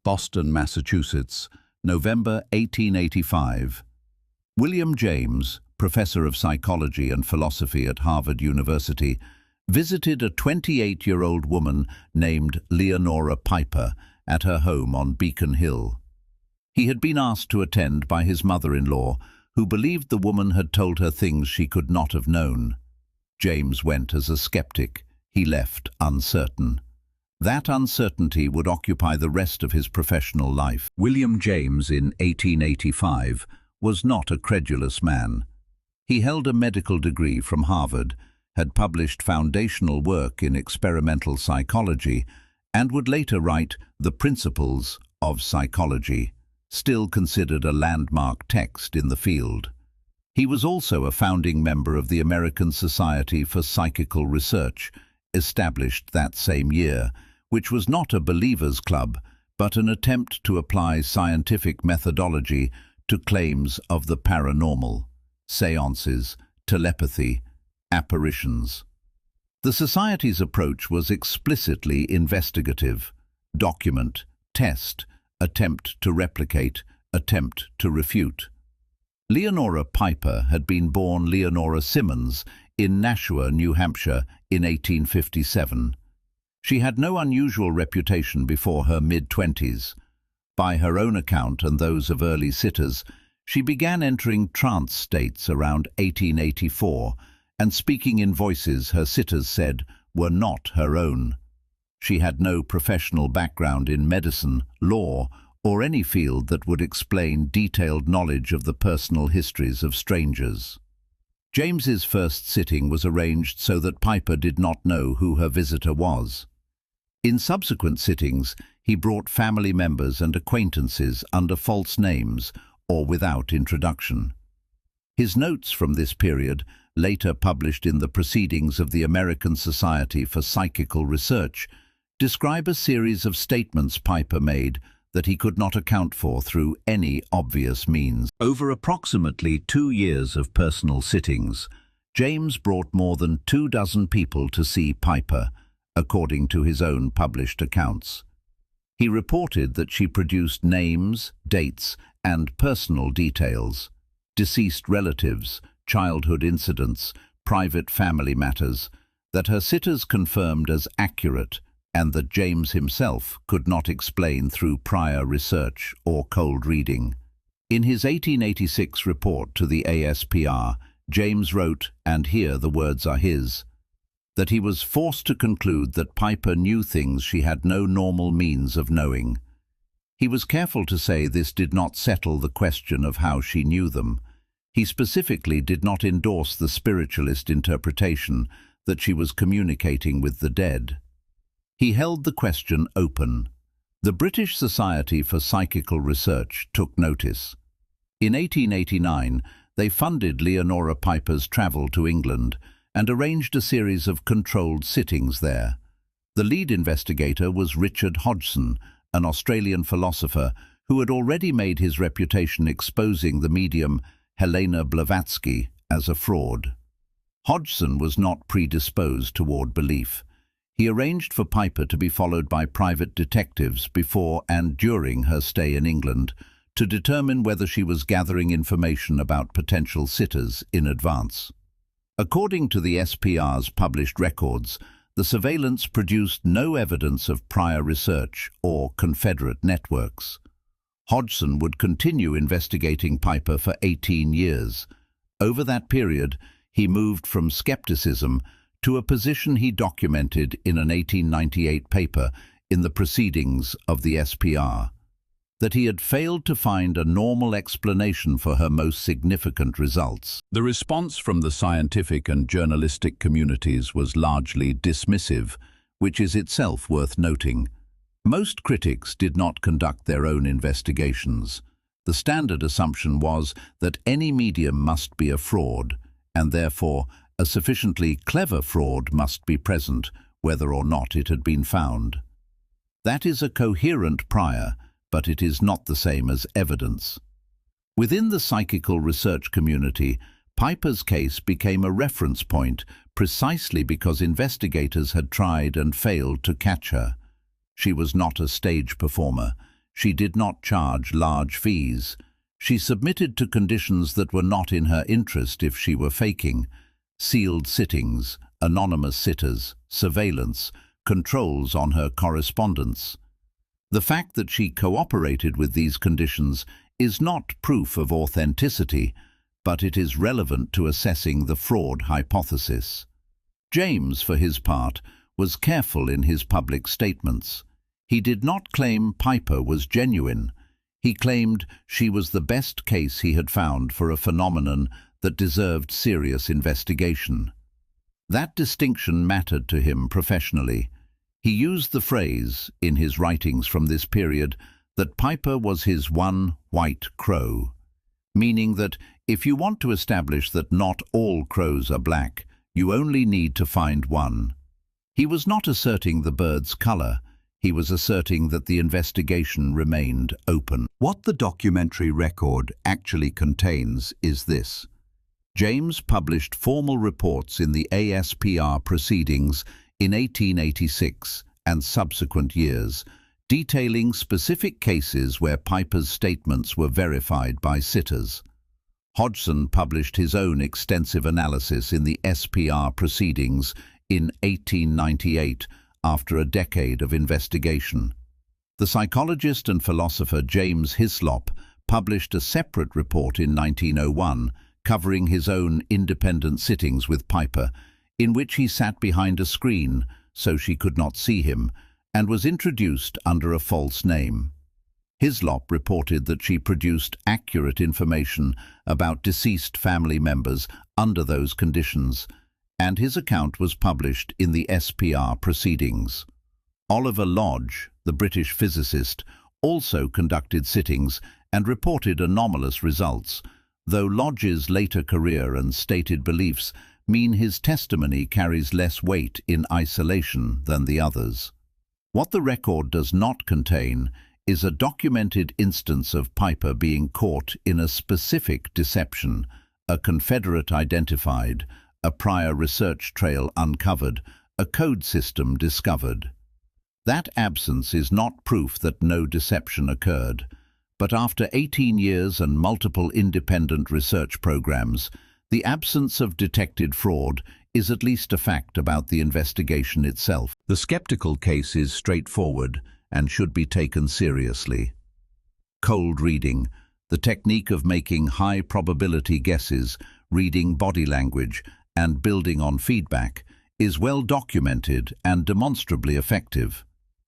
Boston, Massachusetts, November 1885. William James, professor of psychology and philosophy at Harvard University, visited a 28-year-old woman named Leonora Piper at her home on Beacon Hill. He had been asked to attend by his mother-in-law, who believed the woman had told her things she could not have known. James went as a skeptic. He left uncertain. That uncertainty would occupy the rest of his professional life. William James, in 1885, was not a credulous man. He held a medical degree from Harvard, had published foundational work in experimental psychology, and would later write The Principles of Psychology, still considered a landmark text in the field. He was also a founding member of the American Society for Psychical Research, established that same year, which was not a believers' club, but an attempt to apply scientific methodology to claims of the paranormal, seances, telepathy, apparitions. The Society's approach was explicitly investigative: document, test, attempt to replicate, attempt to refute. Leonora Piper had been born Leonora Simmons in Nashua, New Hampshire, in 1857. She had no unusual reputation before her mid-20s. By her own account and those of early sitters, she began entering trance states around 1884 and speaking in voices her sitters said were not her own. She had no professional background in medicine, law, or any field that would explain detailed knowledge of the personal histories of strangers. James's first sitting was arranged so that Piper did not know who her visitor was. In subsequent sittings, he brought family members and acquaintances under false names or without introduction. His notes from this period, later published in the Proceedings of the American Society for Psychical Research, describe a series of statements Piper made that he could not account for through any obvious means. Over approximately 2 years of personal sittings, James brought more than 24 people to see Piper, according to his own published accounts. He reported that she produced names, dates, and personal details, deceased relatives, childhood incidents, private family matters, that her sitters confirmed as accurate and that James himself could not explain through prior research or cold reading. In his 1886 report to the ASPR, James wrote, and here the words are his, that he was forced to conclude that Piper knew things she had no normal means of knowing. He was careful to say this did not settle the question of how she knew them. He specifically did not endorse the spiritualist interpretation that she was communicating with the dead. He held the question open. The British Society for Psychical Research took notice. In 1889, they funded Leonora Piper's travel to England and arranged a series of controlled sittings there. The lead investigator was Richard Hodgson, an Australian philosopher who had already made his reputation exposing the medium Helena Blavatsky as a fraud. Hodgson was not predisposed toward belief. He arranged for Piper to be followed by private detectives before and during her stay in England to determine whether she was gathering information about potential sitters in advance. According to the SPR's published records, the surveillance produced no evidence of prior research or Confederate networks. Hodgson would continue investigating Piper for 18 years. Over that period, he moved from skepticism to a position he documented in an 1898 paper in the Proceedings of the SPR, that he had failed to find a normal explanation for her most significant results. The response from the scientific and journalistic communities was largely dismissive, which is itself worth noting. Most critics did not conduct their own investigations. The standard assumption was that any medium must be a fraud, and therefore a sufficiently clever fraud must be present, whether or not it had been found. That is a coherent prior, but it is not the same as evidence. Within the psychical research community, Piper's case became a reference point precisely because investigators had tried and failed to catch her. She was not a stage performer. She did not charge large fees. She submitted to conditions that were not in her interest if she were faking: sealed sittings, anonymous sitters, surveillance, controls on her correspondence. The fact that she cooperated with these conditions is not proof of authenticity, but it is relevant to assessing the fraud hypothesis. James, for his part, was careful in his public statements. He did not claim Piper was genuine. He claimed she was the best case he had found for a phenomenon that deserved serious investigation. That distinction mattered to him professionally. He used the phrase, in his writings from this period, that Piper was his one white crow, meaning that if you want to establish that not all crows are black, you only need to find one. He was not asserting the bird's color. He was asserting that the investigation remained open. What the documentary record actually contains is this. James published formal reports in the ASPR proceedings in 1886 and subsequent years, detailing specific cases where Piper's statements were verified by sitters. Hodgson published his own extensive analysis in the SPR proceedings in 1898 after a decade of investigation. The psychologist and philosopher James Hislop published a separate report in 1901 covering his own independent sittings with Piper, in which he sat behind a screen so she could not see him and was introduced under a false name. Hislop reported that she produced accurate information about deceased family members under those conditions, and his account was published in the SPR proceedings. Oliver Lodge, the British physicist, also conducted sittings and reported anomalous results, though Lodge's later career and stated beliefs mean his testimony carries less weight in isolation than the others. What the record does not contain is a documented instance of Piper being caught in a specific deception, a confederate identified, a prior research trail uncovered, a code system discovered. That absence is not proof that no deception occurred, but after 18 years and multiple independent research programs, the absence of detected fraud is at least a fact about the investigation itself. The skeptical case is straightforward and should be taken seriously. Cold reading, the technique of making high-probability guesses, reading body language, and building on feedback, is well documented and demonstrably effective.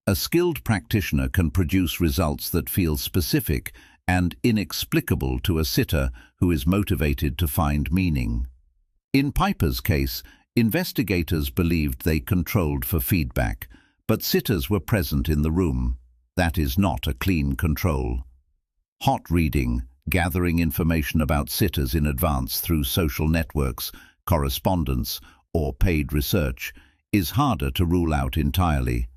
A skilled practitioner can produce results that feel specific and inexplicable to a sitter who is motivated to find meaning. In Piper's case, investigators believed they controlled for feedback, but sitters were present in the room. That is not a clean control. Hot reading, gathering information about sitters in advance through social networks, correspondence, or paid research, is harder to rule out entirely.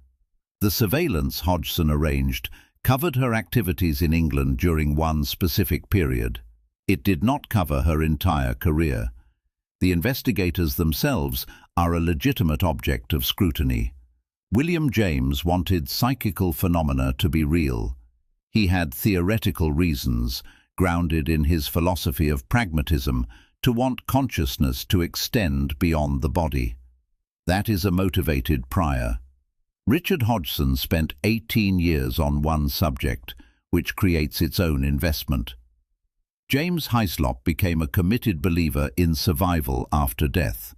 The surveillance Hodgson arranged covered her activities in England during one specific period. It did not cover her entire career. The investigators themselves are a legitimate object of scrutiny. William James wanted psychical phenomena to be real. He had theoretical reasons, grounded in his philosophy of pragmatism, to want consciousness to extend beyond the body. That is a motivated prior. Richard Hodgson spent 18 years on one subject, which creates its own investment. James Hislop became a committed believer in survival after death.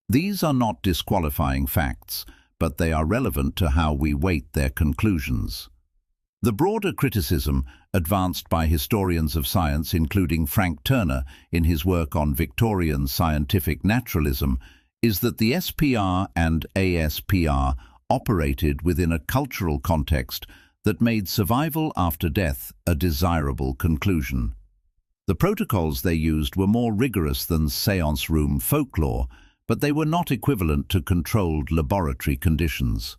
These are not disqualifying facts, but they are relevant to how we weight their conclusions. The broader criticism advanced by historians of science, including Frank Turner in his work on Victorian scientific naturalism, is that the SPR and ASPR operated within a cultural context that made survival after death a desirable conclusion. The protocols they used were more rigorous than séance room folklore, but they were not equivalent to controlled laboratory conditions.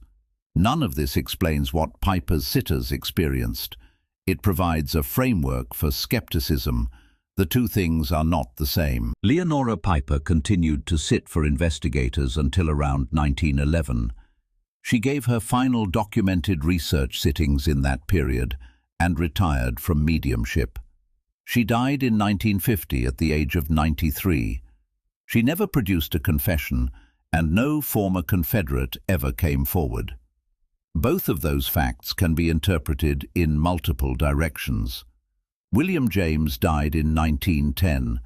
None of this explains what Piper's sitters experienced. It provides a framework for skepticism. The two things are not the same. Leonora Piper continued to sit for investigators until around 1911. She gave her final documented research sittings in that period, and retired from mediumship. She died in 1950 at the age of 93. She never produced a confession, and no former Confederate ever came forward. Both of those facts can be interpreted in multiple directions. William James died in 1910.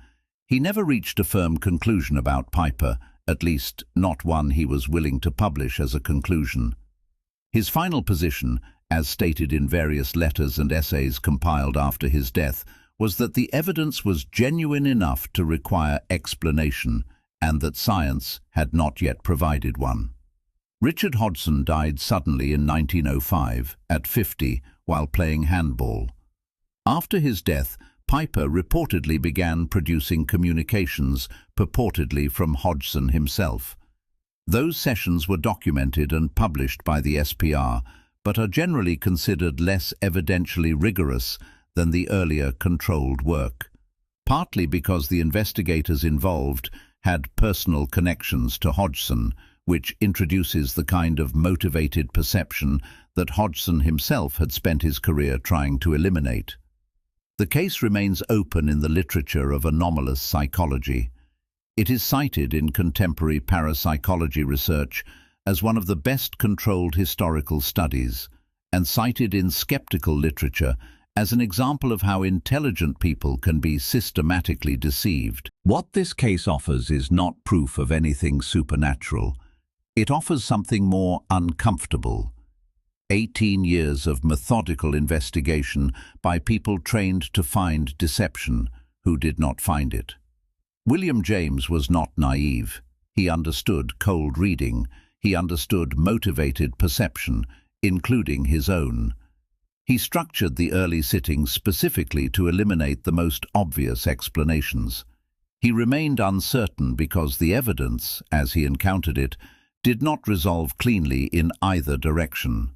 He never reached a firm conclusion about Piper, at least not one he was willing to publish as a conclusion. His final position, as stated in various letters and essays compiled after his death, was that the evidence was genuine enough to require explanation, and that science had not yet provided one. Richard Hodgson died suddenly in 1905, at 50, while playing handball. After his death, Piper reportedly began producing communications, purportedly from Hodgson himself. Those sessions were documented and published by the SPR, but are generally considered less evidentially rigorous than the earlier controlled work, partly because the investigators involved had personal connections to Hodgson, which introduces the kind of motivated perception that Hodgson himself had spent his career trying to eliminate. The case remains open in the literature of anomalous psychology. It is cited in contemporary parapsychology research as one of the best controlled historical studies, and cited in skeptical literature as an example of how intelligent people can be systematically deceived. What this case offers is not proof of anything supernatural. It offers something more uncomfortable. 18 years of methodical investigation by people trained to find deception who did not find it. William James was not naive. He understood cold reading. He understood motivated perception, including his own. He structured the early sittings specifically to eliminate the most obvious explanations. He remained uncertain because the evidence, as he encountered it, did not resolve cleanly in either direction.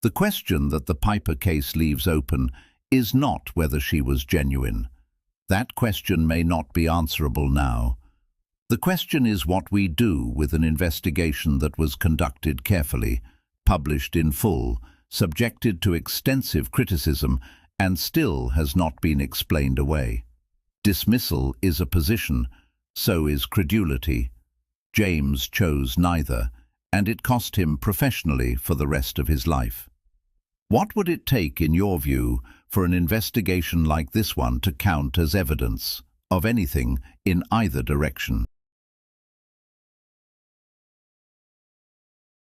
The question that the Piper case leaves open is not whether she was genuine. That question may not be answerable now. The question is what we do with an investigation that was conducted carefully, published in full, subjected to extensive criticism, and still has not been explained away. Dismissal is a position, so is credulity. James chose neither, and it cost him professionally for the rest of his life. What would it take, in your view, for an investigation like this one to count as evidence of anything in either direction?